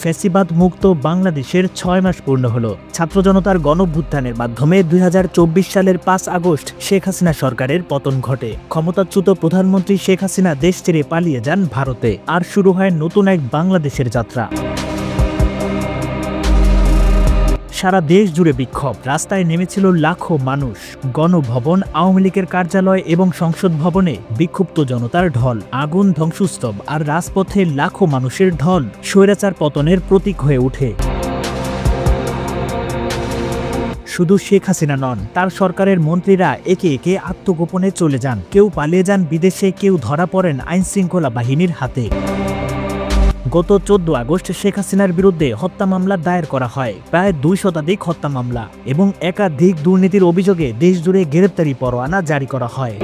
ফ্যাসিবাদ মুক্ত বাংলাদেশের ৬ মাস পূর্ণ হলো। ছাত্র জনতার গণঅভ্যুত্থানের মাধ্যমে ২০২৪ সালের ৫ আগস্ট শেখ হাসিনা সরকারের পতন ঘটে। ক্ষমতাচ্যুত প্রধানমন্ত্রী শেখ হাসিনা দেশ ছেড়ে পালিয়ে যান ভারতে। আর শুরু হয় নতুন এক বাংলাদেশের যাত্রা। সারা দেশ জুড়ে বিক্ষোভ, রাস্তায় নেমেছিল লাখো মানুষ। গণভবন, আওয়ামী লীগের কার্যালয় এবং সংসদ ভবনে বিক্ষুব্ধ জনতার ঢল, আগুন, ধ্বংসস্তূপ আর রাজপথে লাখো মানুষের ঢল স্বৈরাচার পতনের প্রতীক হয়ে ওঠে। শুধু শেখ হাসিনা নন, তার সরকারের মন্ত্রীরা একে একে আত্মগোপনে চলে যান। কেউ পালিয়ে যান বিদেশে, কেউ ধরা পড়েন আইনশৃঙ্খলা বাহিনীর হাতে। গত ১৪ আগস্ট শেখ হাসিনার বিরুদ্ধে হত্যা মামলা দায়ের করা হয়, প্রায় ২ শতাধিক হত্যা মামলা এবং একাধিক দুর্নীতির অভিযোগে দেশজুড়ে গ্রেপ্তারি পরোয়ানা জারি করা হয়।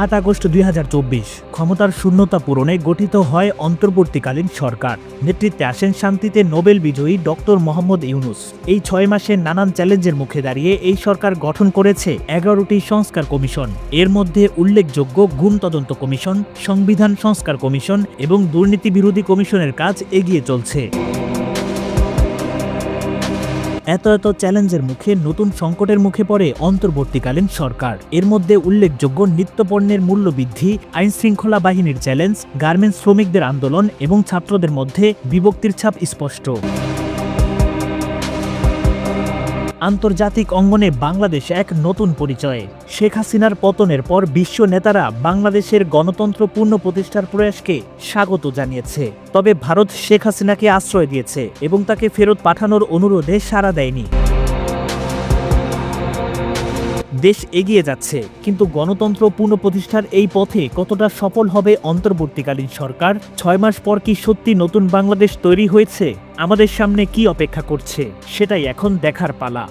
৮ আগস্ট ২০২৪ ক্ষমতার শূন্যতা পূরণে গঠিত হয় অন্তর্বর্তীকালীন সরকার। নেতৃত্বে আসেন শান্তিতে নোবেল বিজয়ী ডক্টর মোহাম্মদ ইউনূস। এই ৬ মাসে নানান চ্যালেঞ্জের মুখে দাঁড়িয়ে এই সরকার গঠন করেছে ১১টি সংস্কার কমিশন। এর মধ্যে উল্লেখযোগ্য গুম তদন্ত কমিশন, সংবিধান সংস্কার কমিশন এবং দুর্নীতি বিরোধী কমিশনের কাজ এগিয়ে চলছে। এত চ্যালেঞ্জের মুখে নতুন সংকটের মুখে পড়ে অন্তর্বর্তীকালীন সরকার। এর মধ্যে উল্লেখযোগ্য নিত্যপণ্যের মূল্য বৃদ্ধি, আইন শৃঙ্খলা বাহিনীর চ্যালেঞ্জ, গার্মেন্টস শ্রমিকদের আন্দোলন এবং ছাত্রদের মধ্যে বিভক্তির ছাপ স্পষ্ট। আন্তর্জাতিক অঙ্গনে বাংলাদেশ এক নতুন পরিচয়ে। শেখ হাসিনার পতনের পর বিশ্ব নেতারা বাংলাদেশের গণতন্ত্র পূর্ণ প্রতিষ্ঠার প্রয়াসকে স্বাগত জানিয়েছে। তবে ভারত শেখ হাসিনাকে আশ্রয় দিয়েছে এবং তাকে ফেরত পাঠানোর অনুরোধে সাড়া দেয়নি। দেশ এগিয়ে যাচ্ছে, কিন্তু গণতন্ত্র পুনঃপ্রতিষ্ঠার এই পথে কতটা সফল হবে অন্তর্বর্তীকালীন সরকার? ৬ মাস পর কি সত্যি নতুন বাংলাদেশ তৈরি হয়েছে? আমাদের সামনে কি অপেক্ষা করছে সেটাই এখন দেখার পালা।